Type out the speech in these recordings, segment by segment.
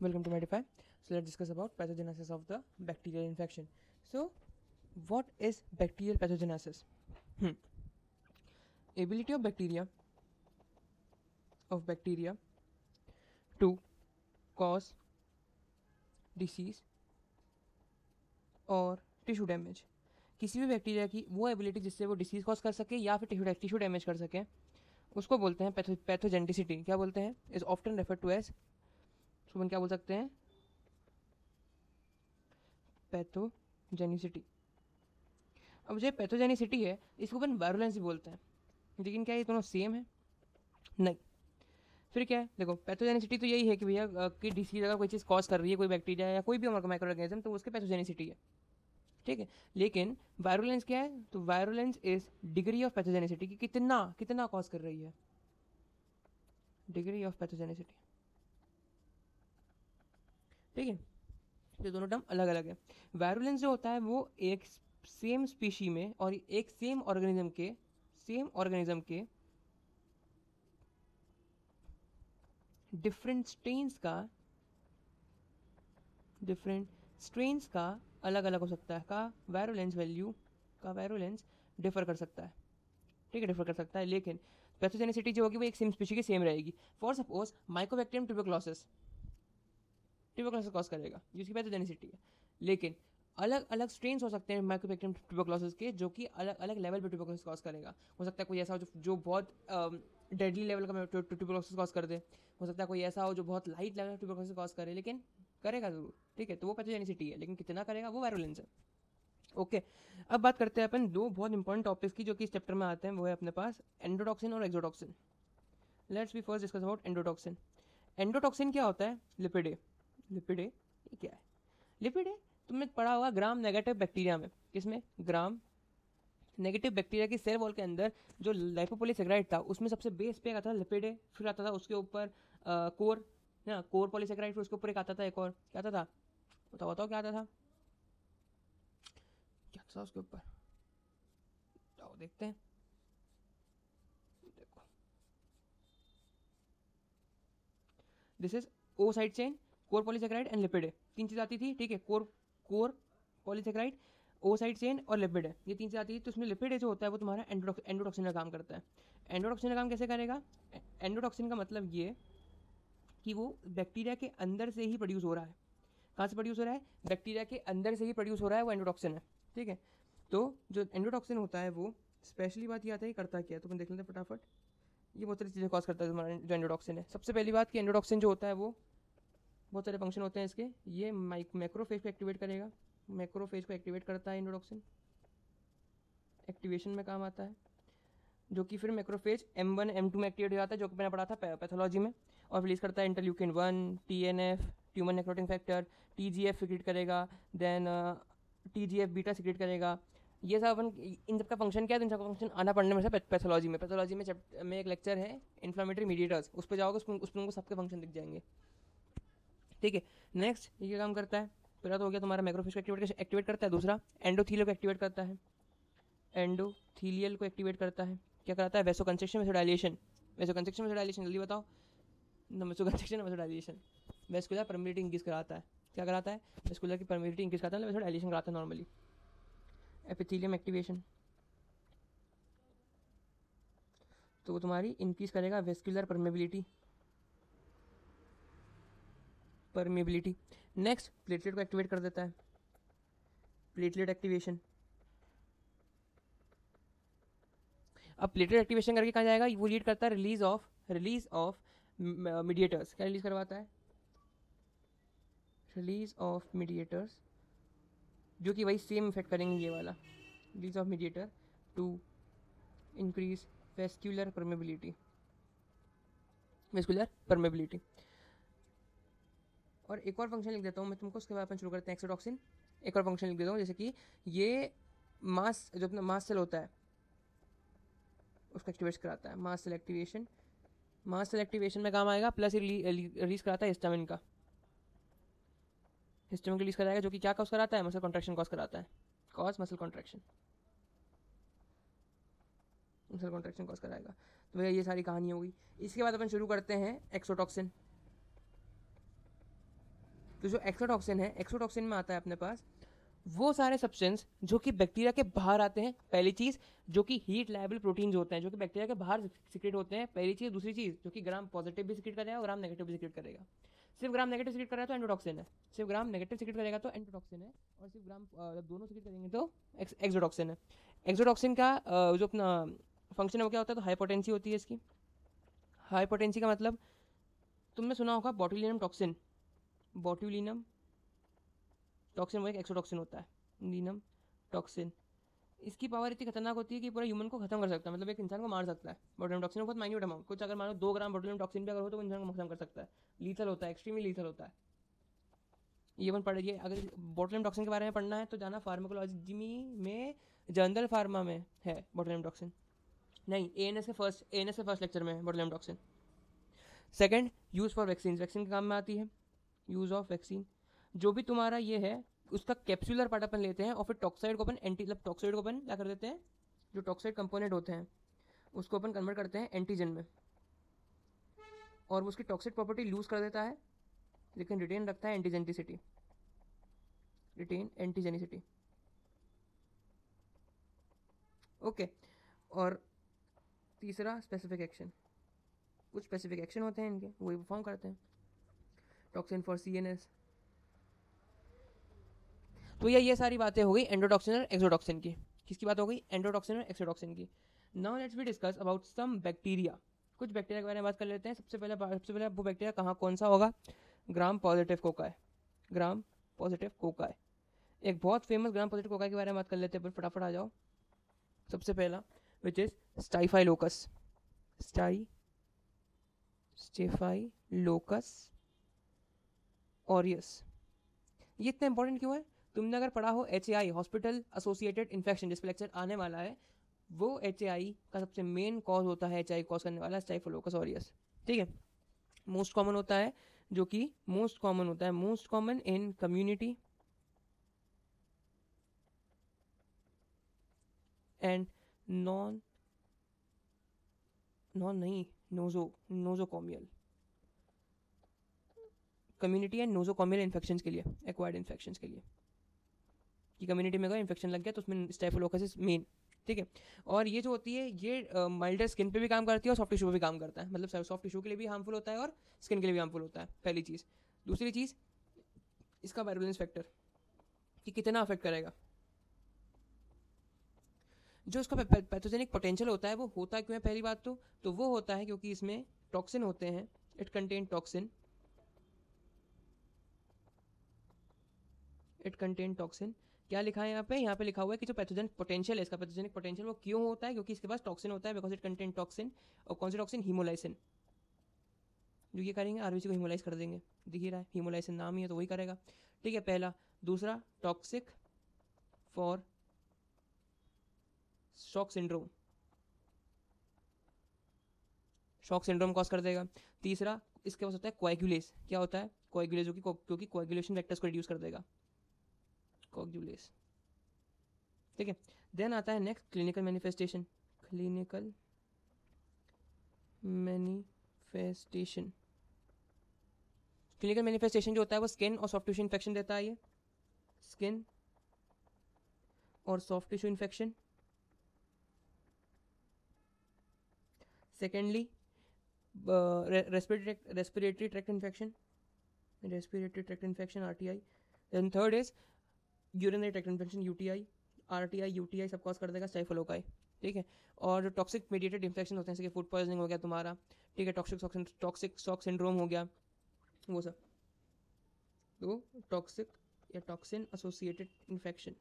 Welcome to Medify. So let's discuss about pathogenesis of the bacterial infection. So what is bacterial pathogenesis? Ability of bacteria to cause disease और tissue damage. किसी भी bacteria की वो ability जिससे वो disease cause कर सके या फिर टिश्यू डैमेज कर सके उसको बोलते हैं पैथोजेनिटिसिटी. क्या बोलते हैं? Is often refer to as, सुबह क्या बोल सकते हैं? पैथोजेनिसिटी. अब जो पैथोजेनिसिटी है इसको अपन वायरुलेंस भी बोलते हैं, लेकिन क्या ये दोनों सेम है? नहीं. फिर क्या है? देखो पैथोजेनिसिटी तो यही है कि भैया कि डिसीज अगर कोई चीज़ कॉज कर रही है, कोई बैक्टीरिया या कोई भी माइक्रो ऑर्गेनिज्म, तो उसके पैथोजेनिसिटी है. ठीक है. लेकिन वायरुलेंस क्या है? तो virulence is degree of pathogenicity, कि कितना कितना कॉज कर रही है. Degree of pathogenicity. ठीक है. ये दोनों टर्म अलग अलग है. वायरुलेंस जो होता है वो एक सेम स्पीशी में और एक सेम ऑर्गेनिज्म के डिफरेंट स्ट्रेन्स का अलग अलग हो सकता है. का वायरुलेंस डिफर कर सकता है. ठीक है, डिफर कर सकता है. लेकिन पैथोजेनिसिटी जो होगी वो एक सेम स्पीशी की सेम रहेगी. For suppose Mycobacterium tuberculosis cause करेगा, जिसकी पैथोजेनिसिटी है. लेकिन अलग अलग स्ट्रेन्स हो सकते हैं माइकोबैक्टीरियम ट्यूबरक्लोसिस के, जो कि अलग अलग लेवल पे ट्यूबरक्लोसिस कॉज करेगा. हो सकता है कोई ऐसा हो जो बहुत डेडली लेवल का ट्यूबरक्लोसिस कॉज कर दे. हो सकता है कोई ऐसा हो जो बहुत लाइट लेवल का ट्यूबरक्लोसिस कॉज करे, लेकिन करेगा जरूर. ठीक है, तो वो पैथोजेनिसिटी है. लेकिन कितना करेगा वो वायरुलेंस है. ओके. अब बात करते हैं अपन दो बहुत इंपॉर्टेंट टॉपिक्स की, जो कि इस चैप्टर में आते हैं. वो है अपने पास एंडोटॉक्सिन और exotoxin. Let's be first discuss about endotoxin. Endotoxin क्या होता है? लिपिडे. ये क्या है? लिपिडे तुमने पढ़ा होगा ग्राम नेगेटिव बैक्टीरिया में. किसमें? ग्राम नेगेटिव बैक्टीरिया की सेल वॉल के अंदर जो लाइपोपॉलीसेकेराइड था उसमें सबसे बेस पे आता था लिपिडे. फिर आता था उसके ऊपर कोर ना, कोर पॉलीसेकेराइड. फिर उसके ऊपर एक आता था, एक और क्या आता था? बताओ क्या आता था? क्या था उसके ऊपर? आओ देखते हैं. देखो, this is O side chain, core polysaccharide and lipid. तीन चीज आती थी. ठीक है, core polysaccharide, O side chain और लिपिड. ये तीन चीज आती थी. तो उसमें लिपिड जो होता है वो तुम्हारा एंडोटॉक्सिन का काम करता है. एंडोटॉक्सिन का काम कैसे करेगा? एंडोटॉक्सिन का मतलब ये कि वो बैक्टीरिया के अंदर से ही प्रोड्यूस हो रहा है. कहाँ से प्रोड्यूस हो रहा है? बैक्टीरिया के अंदर से ही प्रोड्यूस हो रहा है, वो एंडोटॉक्सिन है. ठीक है. तो जो एंडोटॉक्सिन होता है वो स्पेशली बात ये आता है करता क्या है, तो अपन देख लेते हैं फटाफट. ये बहुत सारी चीज़ें कॉज करता है तुम्हारा जो एंडोटॉक्सिन है. सबसे पहली बात कि एंडोटॉक्सिन जो होता है वो बहुत सारे फंक्शन होते हैं इसके. ये मैक्रोफेज को एक्टिवेट करेगा. मैक्रोफेज को एक्टिवेट करता है एंडोटॉक्सिन, एक्टिवेशन में काम आता है. जो कि फिर मैक्रोफेज M1 M2 में एक्टिवेट हो जाता है, जो कि मैंने पढ़ा था पैथोलॉजी में. और रिलीज करता है interleukin 1, TNF, tumour necrotizing factor, TGF secrete करेगा, देन TGF बीटा सिक्रेट करेगा. ये सब अपन इन सब का फंक्शन क्या है? तो इन सब का फंक्शन आना पढ़ने में से पैथोलॉजी में एक लेक्चर है इन्फ्लामेटरी मीडिएटर्स. उस पर जाओगे, उस पर उनको सबके फंक्शन दिख जाएंगे. ठीक है. नेक्स्ट ये क्या काम करता है? पहला तो हो गया तुम्हारा मैक्रोफेज को एक्टिवेट करता है. दूसरा एंडोथीलियल को एक्टिवेट करता है. एंडोथीलियल को एक्टिवेट करता है. क्या कराता है? Vasoconstriction, vasodilation. जल्दी बताओ. Vasoconstriction, vasodilation. Vascular permeability increase कराता है. क्या कराता है? वेस्कुलर की परमिलिटी इंक्रीज कराता है, वेसोडाइलेशन कराता है नॉर्मली. एपिथेलियम एक्टिवेशन, तो वो तुम्हारी इंक्रीज करेगा वेस्कुलर परमेबिलिटी. नेक्स्ट प्लेटलेट को एक्टिवेट कर देता है. Platelet activation. अब प्लेटलेट एक्टिवेशन करके कहाँ जाएगा? वो लीड करता है रिलीज ऑफ मीडिएटर्स. क्या रिलीज करवाता है? रिलीज ऑफ मीडिएटर्स, जो कि वही सेम इफेक्ट करेंगे ये वाला. Release of mediator to increase vascular permeability. और एक और फंक्शन लिख देता हूँ मैं तुमको, उसके बाद अपन शुरू करते हैं एक्सोटॉक्सिन. एक और फंक्शन लिख देता हूँ, जैसे कि ये जो अपना मास सेल होता है उसको एक्टिवेट कराता है. मास सेल एक्टिवेशन में काम आएगा. प्लस रिलीज कराता है हिस्टामिन का. हिस्टामिन रिलीज कराएगा, जो कि क्या कॉज कराता है? मसल कॉन्ट्रैक्शन कॉज कराता है. मसल कॉन्ट्रैक्शन कॉज कराएगा. तो भैया ये सारी कहानी हो गई. इसके बाद अपन शुरू करते हैं एक्सोटॉक्सिन. तो जो एक्सोटॉक्सिन है, एक्सोटॉक्सिन में आता है अपने पास वो सारे सब्सटेंस जो कि बैक्टीरिया के बाहर आते हैं, पहली चीज़, जो कि हीट लायबल प्रोटीन्स होते हैं जो कि बैक्टीरिया के बाहर सिक्रेट होते हैं, पहली चीज़। दूसरी चीज़, जो कि ग्राम पॉजिटिव भी सिक्रेट करेगा और ग्राम नेगेटिव भी सिक्रेट करेगा। सिर्फ ग्राम नेगेटिव सिक्रेट करेगा तो एंडोटॉक्सिन है, सिर्फ ग्राम नेगेटिव सिक्रेट करेगा तो एंडोटॉक्सिन है, और सिर्फ ग्राम जब दोनों सिक्रेट करेंगे तो एक्सोटॉक्सिन है। एक्सोटॉक्सिन का जो अपना फंक्शन है वो क्या होता है, तो हाइपोटेंसी होती है इसकी। हाइपोटेंसी का मतलब तुमने सुना होगा बॉट्यूलिनम टॉक्सिन, बॉट्यूलिनम टॉक्सिन वो एक एक्सोटॉक्सिन होता है, लीनम टॉक्सिन। इसकी पावर इतनी खतरनाक होती है कि पूरा ह्यूमन को खत्म कर सकता है, मतलब एक इंसान को मार सकता है। बोटुलिनम टॉक्सिन बहुत माइन्यूट अमाउंट, कुछ अगर मानो 2 ग्राम बोटुलिनम टॉक्सिन भी अगर हो तो वो इंसान को खत्म कर सकता है। लीथल होता है, एक्सट्रीमली लीथल होता है। ये अपन पढ़, ये अगर बोटुलिनम टॉक्सिन के बारे में पढ़ना है तो जाना फार्माकोलॉजी में, जनरल फार्मा में है बोटुलिनम टॉक्सिन। नहीं, एएनएस के फर्स्ट लेक्चर में है botulinum toxin. Second, use for vaccine, vaccine के काम में आती है। यूज़ ऑफ वैक्सीन, जो भी तुम्हारा ये है उसका कैप्सूलर पार्ट अपन लेते हैं और फिर टॉक्साइड को अपन टॉक्साइड को अपन क्या कर देते हैं, जो टॉक्साइड कंपोनेंट होते हैं उसको अपन कन्वर्ट करते हैं एंटीजन में, और वो उसकी टॉक्सिक प्रॉपर्टी लूज कर देता है लेकिन रिटेन रखता है एंटीजेनिसिटी, रिटेन एंटीजेनिसिटी। ओके। और तीसरा, स्पेसिफिक एक्शन, कुछ स्पेसिफिक एक्शन होते हैं इनके, वही परफॉर्म करते हैं। Toxin for CNS. तो ये सारी बातें हो गई एंडोटॉक्सिन और एक्सोटॉक्सिन की। किसकी बात हो गई, एंडोटॉक्सिन और एक्सोटॉक्सिन की। Now let's be discuss about some bacteria, कुछ बैक्टीरिया के बारे में बात कर लेते हैं। सबसे पहले वो बैक्टीरिया कहाँ कौन सा होगा, ग्राम पॉजिटिव कोकाई, ग्राम पॉजिटिव कोकाई। एक बहुत फेमस ग्राम पॉजिटिव कोकाई के बारे में बात कर लेते हैं, पर फटाफट आ जाओ। सबसे पहला विच इज स्टाइफाइलोकस, स्टाइफाइलोकस ऑरियस। ये इतना इंपॉर्टेंट क्यों है, तुमने अगर पढ़ा हो HAI, हॉस्पिटल एसोसिएटेड इन्फेक्शन, जिस पर लेक्चर आने वाला है, वो HAI का सबसे मेन कॉज होता है, HAI कॉज करने वाला स्टाइफोलोकस ऑरियस। ठीक है, मोस्ट कॉमन होता है, जो कि most common in community and nosocomial, community and nosocomial infections के लिए, एक्वायर्ड इन्फेक्शंस के लिए, कि कम्युनिटी में अगर इन्फेक्शन लग गया तो उसमें स्टाइफोलोकस इज मेन। ठीक है, और ये जो होती है ये माइल्डर स्किन पे भी काम करती है और सॉफ्ट टिश्यू पे भी काम करता है, मतलब सॉफ्ट टिश्यू के लिए भी हार्मफुल होता है और स्किन के लिए भी हार्मफुल होता है, पहली चीज़। दूसरी चीज़, इसका वायरुलेंस फैक्टर, कि कितना अफेक्ट करेगा। जो इसका पैथोजेनिक पोटेंशियल होता है वो होता क्यों है, पहली बात तो वो होता है क्योंकि इसमें टॉक्सिन होते हैं, इट कंटेन टॉक्सिन। क्या लिखा है यहाँ पे लिखा हुआ है कि जो पैथोजेनिक पोटेंशियल है, इसका पैथोजेनिक पोटेंशियल वो क्यों होता है, क्योंकि इसके पास टॉक्सिन होता है, बिकॉज इट कंटेन टॉक्सिन। और कौन सी टॉक्सिन, हीमोलाइसिन। जो ये करेंगे आरबीसी को हीमोलाइज कर देंगे, दिख ही रहा है, हीमोलाइसिन नाम ही है तो वही करेगा। ठीक है, पहला। दूसरा, toxic for shock syndrome, shock syndrome cause कर देगा। तीसरा, इसके पास होता है कोएगुलेस, क्या होता है कोएगुलेस, क्योंकि कोएगुलेशन वेक्टर्स को रिड्यूस कर देगा, कोएगुलेस। ठीक है, देन आता है next clinical manifestation, clinical manifestation. Clinical manifestation जो होता है वो स्किन और सॉफ्ट टिश्यू इन्फेक्शन देता है, ये स्किन और soft tissue infection. Secondly, respiratory tract infection, RTI। Then third is urinary tract infection, UTI, RTI सब कॉज कर देगा स्टाइफोलोकाई। ठीक है, और जो टॉक्सिक मीडिएटेड इन्फेक्शन होते हैं, जैसे कि फूड पॉइजनिंग हो गया तुम्हारा, ठीक है, टॉक्सिक शॉक सिंड्रोम हो गया, वो सब। तो टॉक्सिक या toxin associated infection,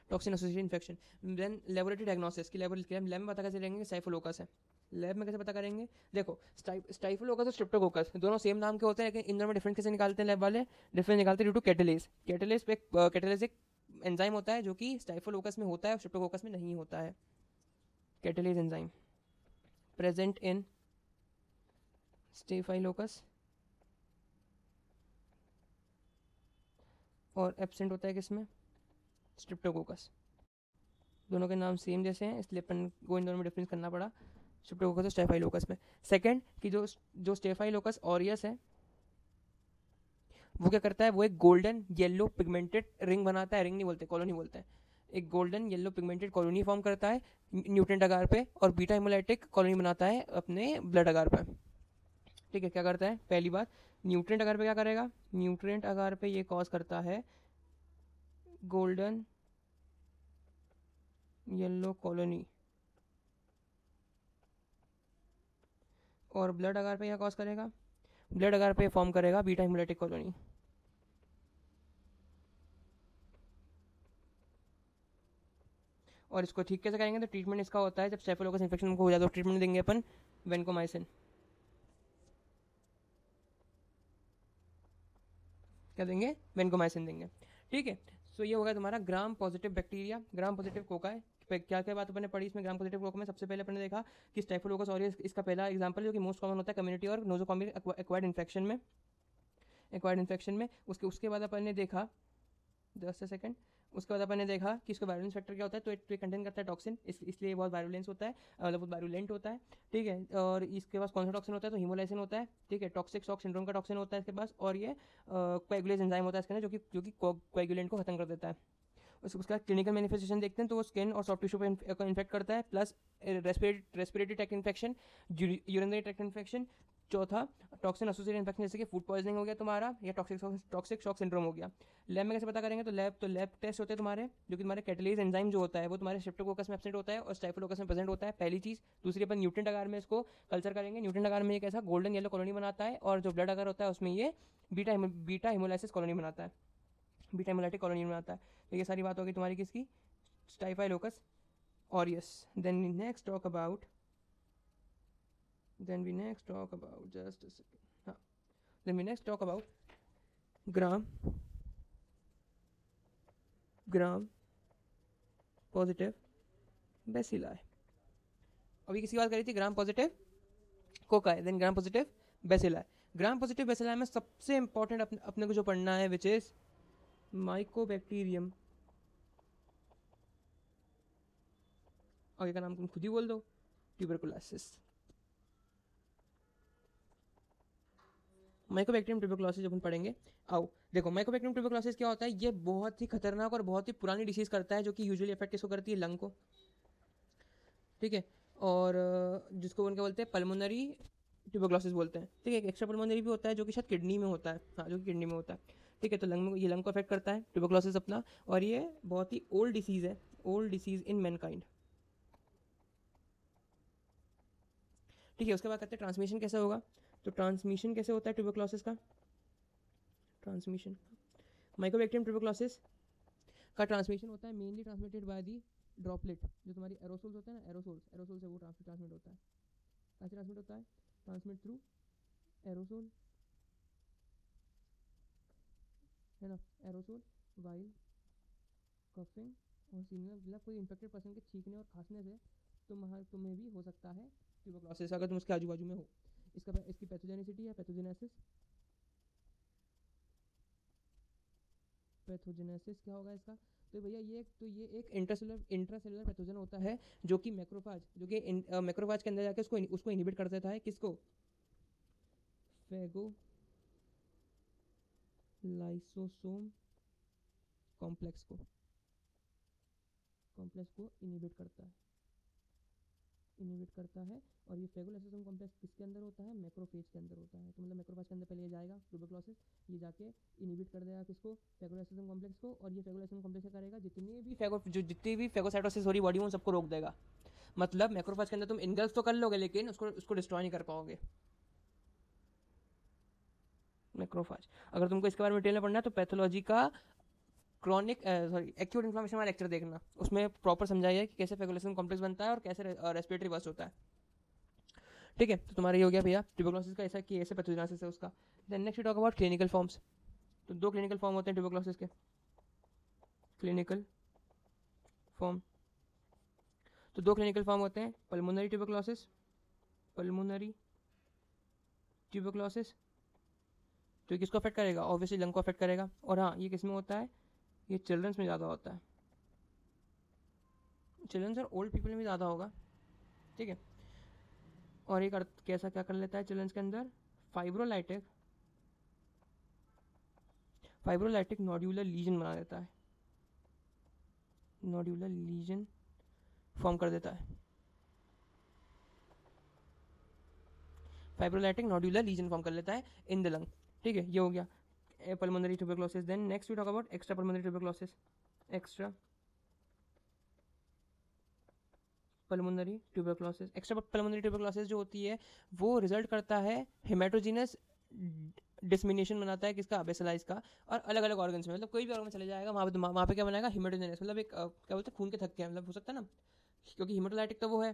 toxin associated infection. Then laboratory diagnosis की, लैब में पता कैसे करेंगे स्टाइफोलोकस है, लैब में कैसे पता करेंगे, देखो स्टाइफोलोकस और स्ट्रेप्टोकोकस दोनों सेम नाम के होते हैं, लेकिन इन दोनों में डिफरेंस कैसे निकालते हैं लैब वाले, डिफरेंस निकालते हैं ड्यू टू कैटेलेज। कैटेलेज एक एंजाइम होता है जो कि स्टाइफोलोकस में होता है और स्ट्रेप्टोकोकस में नहीं होता है। कैटेलेज एंजाइम प्रेजेंट इन स्टाइफोलोकस और एब्सेंट होता है किसमें, स्ट्रेप्टोकोकस। दोनों के नाम सेम जैसे हैं इसलिए अपन को इन दोनों में डिफरेंस करना पड़ा। स्ट्रेप्टोकोकस स्टेफाइलोकस में। सेकंड कि जो स्टेफाइलोकस ऑरियस है वो क्या करता है, वो एक गोल्डन येलो पिगमेंटेड रिंग बनाता है, रिंग नहीं बोलते, कॉलोनी बोलते हैं, एक golden yellow pigmented colony form करता है न्यूट्रेंट अगार पे, और बीटा हेमोलाइटिक कॉलोनी बनाता है अपने ब्लड अगार पे। ठीक है, क्या करता है, पहली बात न्यूट्रेंट अगार पे क्या करेगा, न्यूट्रेंट अगार पे ये कॉज करता है गोल्डन येलो कॉलोनी, और ब्लड अगार पे क्या कॉज करेगा, ब्लड अगार पे फॉर्म करेगा बीटा हेमोलाइटिक कॉलोनी। और इसको ठीक कैसे करेंगे, तो ट्रीटमेंट इसका होता है जब स्टेफिलोकोकस इन्फेक्शन हो जाए तो ट्रीटमेंट देंगे अपन वेंकोमाइसिन। क्या देंगे, वेंकोमाइसिन देंगे। ठीक है, सो ये होगा तुम्हारा gram positive bacteria, gram positive Coca है। क्या क्या बात अपने पढ़ी इसमें ग्राम पॉजिटिव कोका में, सबसे पहले अपने देखा कि स्टेफिलोकोकस ऑरियस इसका पहला एग्जांपल जो कि मोस्ट कॉमन होता है कम्युनिटी और नोजोकॉमिक एक्वायर्ड इन्फेक्शन में। उसके बाद अपन ने देखा, जस्ट अ सेकंड, उसके बाद अपन ने देखा कि इसका वायलेंस फैक्टर क्या होता है, तो ये कंटेन करता है टॉक्सिन, इसलिए बहुत वायलेंस होता है, मतलब बहुत वायलेंट होता है। ठीक है, और इसके पास कौन सा टॉक्सिन होता है, तो हीमोलाइसिन होता है। ठीक है, टॉक्सिक शॉक सिंड्रोम का टॉक्सिन होता है इसके पास, और ये कोएगुलेज एंजाइम होता है इसके अंदर जो कि कोएगुलेंट को खत्म कर देता है। उसका क्लिनिकल मैनिफेस्टेशन देखते हैं तो वो स्किन और सॉफ्ट टिश्यू को इन्फेक्ट करता है, plus respiratory tract infection, urinary tract infection. चौथा, टॉक्सिन एसोसिएटेड इन्फेक्शन जैसे कि फूड पॉइजनिंग हो गया तुम्हारा, या टॉक्सिक शॉक सिंड्रोम हो गया। लैब में कैसे पता करेंगे, तो लैब टेस्ट होते हैं तुम्हारे, जो कि तुम्हारे कैटलीज एंजाइम जो होता है वो तुम्हारे स्ट्रेप्टोकोकस में एब्सेंट होता है और स्टाइफिलोकोकस में प्रेजेंट होता है, पहली चीज़। दूसरी, अपन न्यूट्रेंट अगार में इसको कल्चर करेंगे, न्यूट्रेंट अगार में एक ऐसा गोल्डन येलो कॉलोनी बनाता है, और जो ब्लड अगार होता है उसमें ये बीटा हिमोलाइसिस कॉलोनी बनाता है, बीटा हिमोलाइटिक कॉलोनी बनाता है। तो ये सारी बात होगी तुम्हारी किसकी, staphylococcus aureus. Then we next talk about just a second, हाँ, then we next talk about gram positive bacilli. अभी किसी बात करी थी gram positive cocci, then gram positive bacilli. Gram positive bacilli में सबसे इंपॉर्टेंट अपने को जो पढ़ना है विच इज माइकोबैक्टीरियम, आगे का नाम तुम खुद ही बोल दो, ट्यूबरकुलोसिस। माइकोबैक्टीरियम ट्यूबरकुलोसिस जब हम पढ़ेंगे, आओ देखो माइकोबैक्टीरियम ट्यूबरकुलोसिस क्या होता है, ये बहुत ही खतरनाक और बहुत ही पुरानी डिसीज करता है, जो कि यूजुअली इफेक्ट किसको करती है, लंग को। ठीक है, और जिसको उनके बोलते हैं पल्मोनरी ट्यूबरकुलोसिस बोलते हैं। ठीक है, एक एक्स्ट्रा पल्मोनरी भी होता है जो कि शायद किडनी में होता है, हाँ जो कि किडनी में होता है। ठीक है, तो ये लंग को अफेक्ट करता है ट्यूबरकुलोसिस अपना, और ये बहुत ही ओल्ड डिसीज है, ओल्ड डिसीज इन मैनकाइंड। ठीक है, उसके बाद कहते हैं ट्रांसमिशन कैसे होगा, तो ट्रांसमिशन कैसे होता है ट्यूबरकुलोसिस का, ट्रांसमिशन माइकोबैक्टीरियम ट्यूबरकुलोसिस का ट्रांसमिशन होता है mainly transmitted by the droplet, जो तुम्हारी एरोसोल्स होता है ना, एरोसोल से वो ट्रांसमिट होता है। कैसे ट्रांसमिट होता है, ट्रांसमिट थ्रू एरोसोल, है ना, एरोसोल वाइल कफिंग और सीनियर, मतलब कोई इन्फेक्टेड पर्सन के छींकने और खांसने से तुम्हें भी हो सकता है ट्यूबरकुलोसिस अगर तुम उसके आजू बाजू में हो। इसकी पैथोजेनिसिटी है पैथोजेनेसिस, पैथोजेनेसिस क्या होगा इसका, तो भैया ये एक इंट्रासेलुलर पैथोजन होता है, जो कि मैक्रोफाज के अंदर जाके उसको इनहिबिट कर देता है, किसको, फेगोलाइसोसोम कॉम्प्लेक्स को इनहिबिट करता है। और ये फेगोलाइसोसोम कॉम्प्लेक्स किसके अंदर होता है, मैक्रोफेज के अंदर होता है। तो मतलब मैक्रोफेज के अंदर पहले ये जाएगा ट्यूबरकुलोसिस, ये जाके इनहिबिट कर देगा किसको, फेगोलाइसोसोम कॉम्प्लेक्स को, और ये फेगोलाइसोसोम कॉम्प्लेक्स क्या करेगा, जितनी भी फेगोसाइटोसिस हो रही बॉडी में सबको रोक देगा। मतलब मैक्रोफेज के अंदर तुम इनगल्फ तो कर लोगे लेकिन उसको डिस्ट्रॉय नहीं कर पाओगे। मैक्रोफेज, अगर तुमको इसके बारे में डिटेल में पढ़ना है तो पैथोलॉजी का एक्यूट इन्फ्लेमेशन वाला लेक्चर देखना, उसमें प्रॉपर समझाया है कि कैसे फेगोलाइसोसोम कॉम्प्लेक्स बनता है और कैसे रेस्पिरेटरी बर्स्ट होता है। ठीक है, तो तुम्हारा ये हो गया भैया ट्यूबरकुलोसिस का ऐसा कि ऐसे पैथोजेनेसिस है उसका। Then next talk about clinical forms. तो दो क्लिनिकल फॉर्म होते हैं ट्यूबरकुलोसिस के, क्लिनिकल फॉर्म, तो दो क्लिनिकल फॉर्म होते हैं, पल्मोनरी ट्यूबरकुलोसिस, तो किसको अफेक्ट करेगा, ऑब्वियसली लंग को अफेक्ट करेगा। और हाँ, ये किस में होता है, ये चिल्ड्रंस में ज़्यादा होता है, चिल्ड्रंस और ओल्ड पीपल में ज़्यादा होगा। ठीक है, और एक कैसा क्या कर लेता है चिल्ड्रंस के अंदर, फाइब्रोलाइटिक नोड्यूलर लीजन बना देता है, नोड्यूलर लीजन फॉर्म कर देता है, फाइब्रोलाइटिक नोड्यूलर लीजन फॉर्म कर लेता है इन द लंग। ठीक है, ये हो गया pulmonary tuberculosis. Then next we talk about extra pulmonary tuberculosis. Extra pulmonary tuberculosis जो होती है वो रिजल्ट करता है हेमेटोजीनस डिसमिनेशन बनाता है किसका, बेसिलाइज का, और अलग अलग ऑर्गन्स में, मतलब कोई भी ऑर्गन में चले जाएगा वहाँ पे क्या बनाएगा, हेमेटोजेनस, मतलब एक क्या बोलते हैं खून के थक्के, मतलब हो सकता है ना, क्योंकि हीमोलाइटिक तो वो है,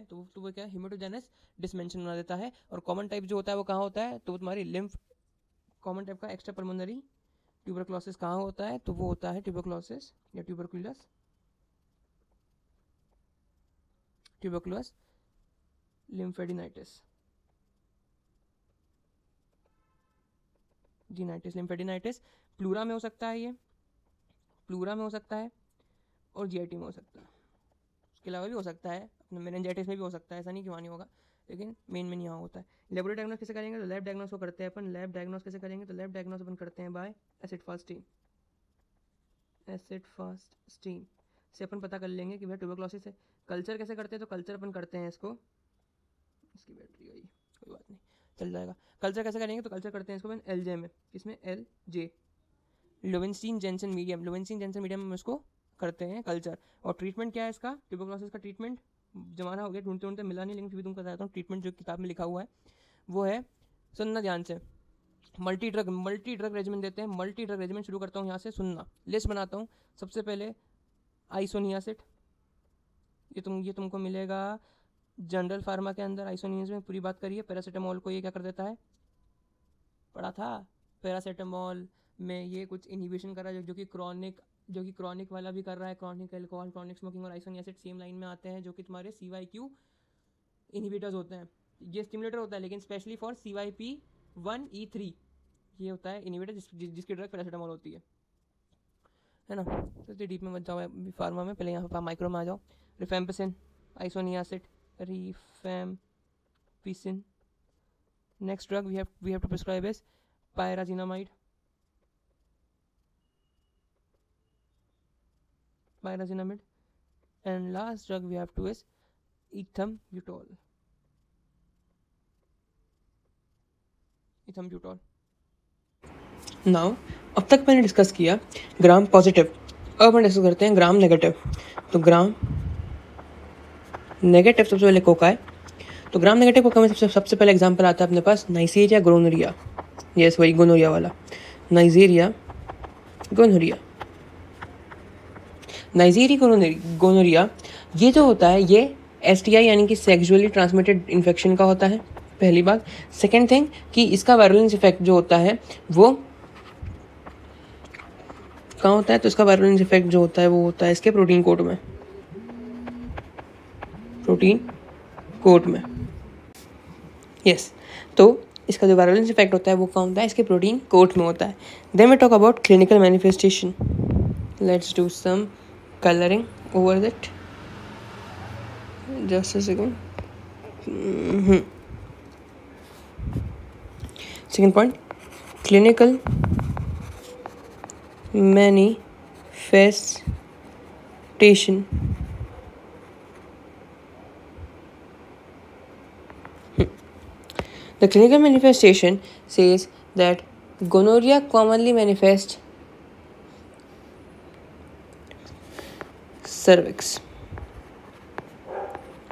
तो वो क्या है, हेमेटोजेनस डिसमेंशन बना देता है। और कॉमन टाइप जो होता है वो कहाँ होता है, तो वो तुम्हारी लिम्फ, कॉमन टाइप का एक्स्ट्रा पल्मोनरी ट्यूबरक्लोसिस कहाँ होता है, तो वो होता है ट्यूबरक्लोसिस या ट्यूबरकुलस लिम्फेडिनाइटिस, लिम्फेडिनाइटिस प्लूरा में हो सकता है, ये प्लूरा में हो सकता है और जीआईटी में हो सकता है, उसके अलावा भी हो सकता है, अपने मेनिंजाइटिस में भी हो सकता है, ऐसा नहीं कि वहाँ नहीं होगा, लेकिन मेन यहाँ होता है। लेबोरेटरी डायग्नोस कैसे करेंगे, तो लैब डायग्नोस को करते हैं अपन, लैब डायग्नोस कैसे करेंगे, तो लैब डायग्नोस अपन करते हैं बाय एसिड फास्ट स्टीम से अपन पता कर लेंगे कि भाई ट्यूबरक्लोसिस है। कल्चर कैसे करते हैं, तो कल्चर अपन करते हैं इसको, इसकी बैटरी गई, कोई बात नहीं, चल जाएगा। कल्चर कैसे करेंगे, तो कल्चर करते हैं इसको एलजे में, किसमें, LJ, लोवेंस्टीन जेंसन मीडियम में इसको करते हैं कल्चर। और ट्रीटमेंट क्या है इसका, ट्यूबरक्लोसिस का ट्रीटमेंट, जमाना हो गया ढूंढते ढूंढते मिला नहीं, लेकिन फिर भी तुमको बताता हूँ ट्रीटमेंट जो किताब में लिखा हुआ है वो है, सुनना ध्यान से, मल्टी ड्रग रेजिमेंट देते हैं। मल्टी ड्रग रेजिमेंट शुरू करता हूँ यहाँ से, सुनना, लिस्ट बनाता हूँ। सबसे पहले आइसोनियासिड, ये तुमको मिलेगा जनरल फार्मा के अंदर, आइसोनियासिड में पूरी बात करिए। पैरासीटामोल को ये क्या कर देता है, पढ़ा था, पैरासीटामोल में ये कुछ इनहिबिशन कर रहा है, जो कि क्रॉनिक वाला भी कर रहा है, क्रॉनिक एल्कोहल, क्रॉनिक स्मोकिंग और आइसोनियासिड सेम लाइन में आते हैं, जो कि तुम्हारे CYQ इनहिबिटर्स होते हैं। ये स्टिमुलेटर होता है, लेकिन स्पेशली फॉर CYP1E3 ये होता है इनहिबिटर, जिसकी ड्रग पैरासीटामोल होती है ना। तो इतनी डीप में मत जाओ फार्मा में, पहले यहाँ पर माइक्रो में आ जाओ। Rifampicin, isoniazid, rifampicin. Next drug we have to prescribe is pyrazinamide, and last drug we have to is ethambutol. Now अब तक मैंने डिस्कस किया ग्राम पॉजिटिव, अब अपन डिस्कस करते हैं ग्राम नेगेटिव। तो ग्राम नेगेटिव सबसे पहले कोका है, तो ग्राम नेगेटिव कोका में सबसे पहले एग्जांपल आता है अपने पास नाइजीरिया गोनोरिया, यस वही गोनोरिया वाला, नाइजीरिया गोनोरिया। ये जो होता है ये STI यानी कि सेक्सुअली ट्रांसमिटेड इन्फेक्शन का होता है, पहली बात। सेकेंड थिंग कि इसका वायरुलेंस इफेक्ट जो होता है वो कहाँ होता है, तो इसका वायरुलेंस इफेक्ट जो होता है वो होता है इसके प्रोटीन कोट में, यस। तो इसका जो वायरुलेंस इफेक्ट होता है वो कहाँ होता है, इसके प्रोटीन कोट में होता है। Then we talk about clinical manifestation, let's do some coloring over that, just a second. Second point, clinical manifestation. The clinical manifestation says that gonorrhea commonly manifests cervix,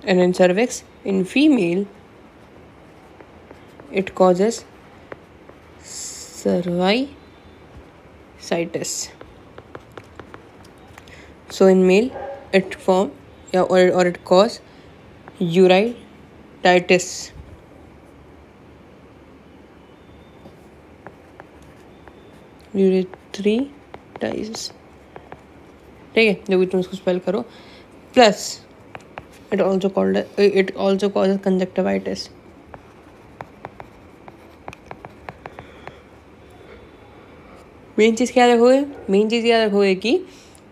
and in cervix in female it causes cervicitis. So in male it form or it cause urethritis. ठीक है, जब भी तुम इसको spell करो, plus it also causes conjunctivitis. Main चीज़ याद रखोगे कि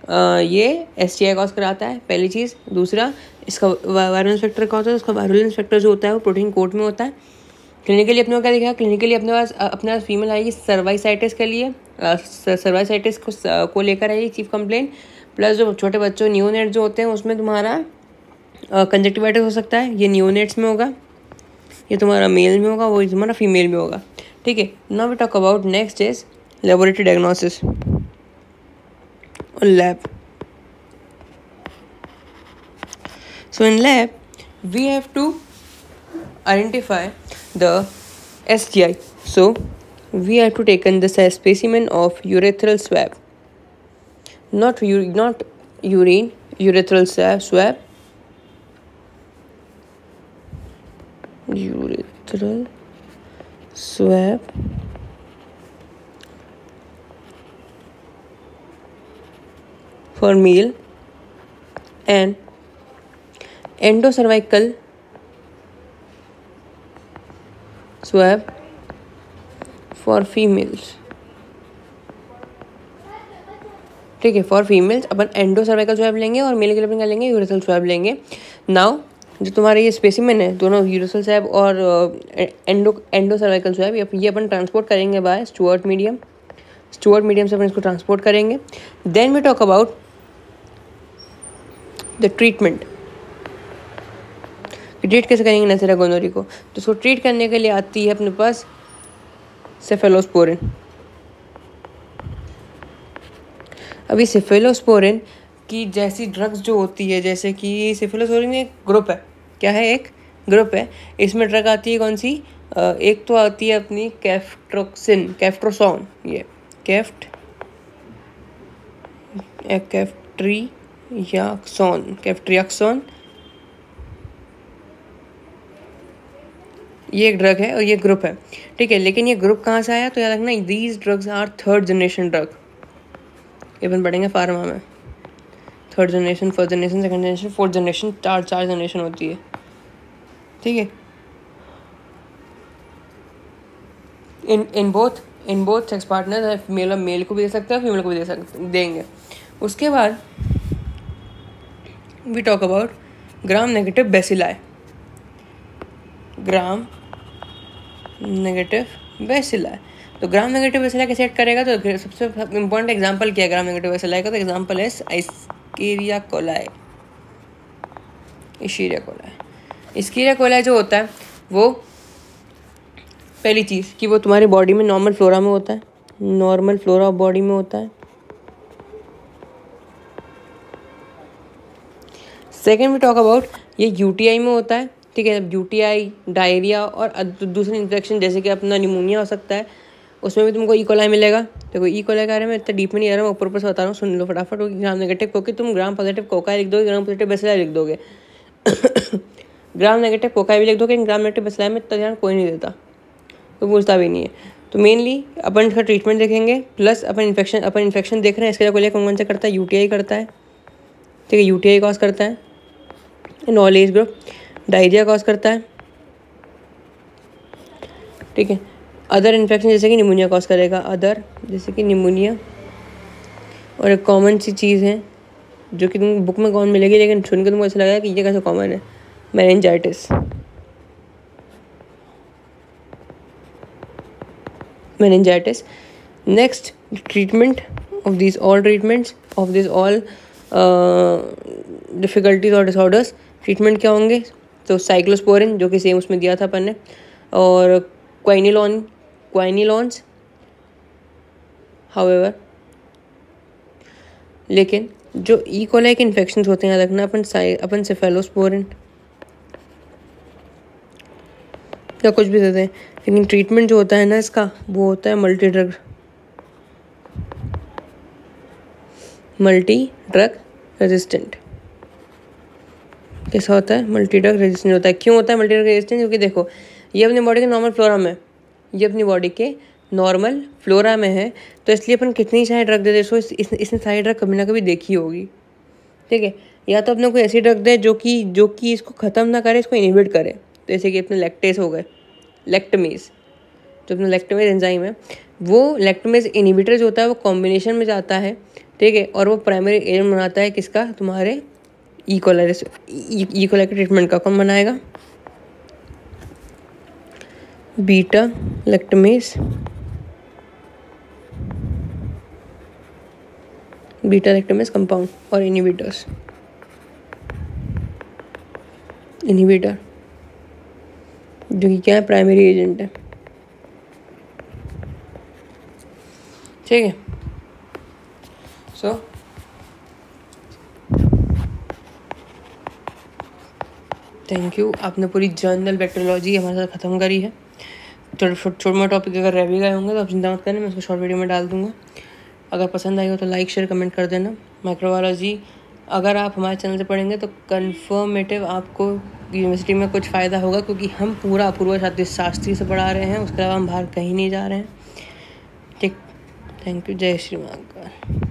ये STI कॉज कराता है, पहली चीज़। दूसरा, इसका वायरलेंस फैक्टर क्या होता है, उसका वायरलेंस फैक्टर जो होता है वो प्रोटीन कोट में होता है। क्लिनिकली अपने को क्या दिखा, क्लिनिकली अपने पास फीमेल आएगी सर्वाइसाइटिस के लिए, सर्वाइसाइटिस को लेकर आएगी चीफ कंप्लेंट। प्लस जो छोटे बच्चों न्यूनेट जो होते हैं उसमें तुम्हारा कंजक्टिवाइटिस हो सकता है, ये न्यूनेट्स में होगा, ये तुम्हारा मेल में होगा, वो तुम्हारा फीमेल में होगा। ठीक है, now we talk about next is laboratory diagnosis और lab. So in lab, we have to identify the STI. So we have to take the specimen of urethral swab, not urine, urethral swab, urethral swab for male and endocervical swab for females। ठीक है, for females upon एंडोसर्वाइकल swab लेंगे और mail के लिए अपन क्या लेंगे, urethral swab लेंगे। Now जो तुम्हारे ये स्पेसिमेन है दोनों यूरेथ्रल स्वैब और एंडोसर्वाइकल स्वैब, ये अपन ट्रांसपोर्ट करेंगे बाय स्टुअर्ट मीडियम से अपन इसको ट्रांसपोर्ट करेंगे। Then we talk about the treatment. Treat कैसे करेंगे नेसेरा गोनोरी को, तो उसको ट्रीट करने के लिए आती है अपने पास सेफेलोस्पोरिन। अभी सेफेलोस्पोरिन की जैसी ड्रग्स जो होती है, जैसे कि सेफेलोस्पोरिन एक ग्रुप है, क्या है, एक ग्रुप है। इसमें ड्रग आती है कौन सी, एक तो आती है अपनी कैफ्ट्रोसॉन, ये कैफ्ट्रियाक्सोन, ये एक ड्रग है और ये ग्रुप है। ठीक है, लेकिन ये ग्रुप कहाँ से आया, तो याद रखना these drugs are third generation drug. अपन पढ़ेंगे फार्मा में, third generation, first generation, second generation, fourth generation, चार जनरेशन होती है। ठीक है, in both sex partner, male को भी दे सकते हैं, फीमेल को भी देंगे। उसके बाद we talk about gram negative bacilli. Gram negative bacilli, तो ग्राम नेगेटिव बेसिलाई कैसे सेट करेगा, तो सबसे इम्पोर्टेंट एग्जांपल क्या है ग्राम नेगेटिव बेसिलाई का, तो एग्जांपल है इस्कीरिया कोलाई जो होता है वो पहली चीज़ कि वो तुम्हारी बॉडी में नॉर्मल फ्लोरा में होता है, नॉर्मल फ्लोरा ऑफ बॉडी में होता है। सेकेंड वी टॉक अबाउट ये यूटीआई में होता है। ठीक है, यूटीआई, डायरिया और दूसरे इन्फेक्शन जैसे कि अपना निमोनिया हो सकता है, उसमें भी तुमको ई-कोलाई मिलेगा। देखो ई-कोलाई के बारे में इतना डीप में नहीं आ रहा, मैं ऊपर से बता रहा हूँ, सुन लो फटाफट। ग्राम नेगेटिव कोकी तुम ग्राम पॉजिटिव कोकाई लिख दोगे, ग्राम पॉजिटिव बेसिलाई लिख दोगे। ग्राम नेगेटिव कोकाई भी लिख दोगे, ग्राम नेगेटिव बेसिलाई में इतना ध्यान कोई नहीं देता, कोई पूछता भी नहीं है। तो मेनली अपन इसका ट्रीटमेंट देखेंगे, प्लस अपन इन्फेक्शन देख रहे हैं। इसके लिए कौन सा करता है, यूटीआई करता है। ठीक है, यूटीआई कॉज करता है in all age group. Diarrhoea cause करता है। ठीक है, अदर इन्फेक्शन जैसे कि निमोनिया कॉज करेगा, जैसे कि निमोनिया। और एक कॉमन सी चीज़ है जो कि तुम बुक में कौन मिलेगी, लेकिन सुन के तुमको ऐसा लगा कि ये कैसे कॉमन है, meningitis. Next, treatment of this all difficulties और डिसऑर्डर्स, ट्रीटमेंट क्या होंगे, तो साइक्लोस्पोरिन जो कि सेम उसमें दिया था अपन ने, और क्वाइनिलॉन्स। हाउएवर लेकिन जो ई कोलाई के इन्फेक्शंस होते हैं, याद रखना अपन सेफेलोस्पोरिन या कुछ भी देते हैं, लेकिन ट्रीटमेंट जो होता है ना इसका, वो होता है मल्टी ड्रग रेजिस्टेंट। कैसा होता है, मल्टी ड्रग रेजिस्टेंट होता है। क्यों होता है मल्टी ड्रग रेजिस्टेंट, क्योंकि देखो ये अपनी बॉडी के नॉर्मल फ्लोरा में है, तो इसलिए अपन कितनी सारी ड्रग दे दे, सो इसने सारी ड्रग कभी ना कभी देखी होगी। ठीक है, या तो अपने कोई ऐसी ड्रग दे जो कि इसको ख़त्म ना करे, इसको इनहिबिट करे, जैसे कि अपने लैक्टेज हो गए, लैक्टमेज, जो अपना लैक्टमेज एंजाइम है, वो लैक्टमेज इनहिबिटर जो होता है वो कॉम्बिनेशन में जाता है ठीक है, और वो प्राइमरी एजेंट बनाता है किसका, तुम्हारे इकोलाई के ट्रीटमेंट का। कौन बनाएगा, बीटा लैक्टमेस कंपाउंड और इनहिबिटर जो कि क्या है, प्राइमरी एजेंट है। ठीक है, सो थैंक यू। आपने पूरी जर्नल बैक्टीरियोलॉजी हमारे साथ ख़त्म करी है। छोटे मोटे टॉपिक अगर रह भी गए होंगे तो आप चिंता मत करना, मैं उसको शॉर्ट वीडियो में डाल दूंगा। अगर पसंद आएगा तो लाइक शेयर कमेंट कर देना। माइक्रोबायोलॉजी अगर आप हमारे चैनल से पढ़ेंगे तो कन्फर्मेटिव आपको यूनिवर्सिटी में कुछ फ़ायदा होगा, क्योंकि हम पूरा अपूर्व शास्त्री से पढ़ा रहे हैं। उसके अलावा हम बाहर कहीं नहीं जा रहे हैं। ठीक, थैंक यू, जय श्री महाकाल।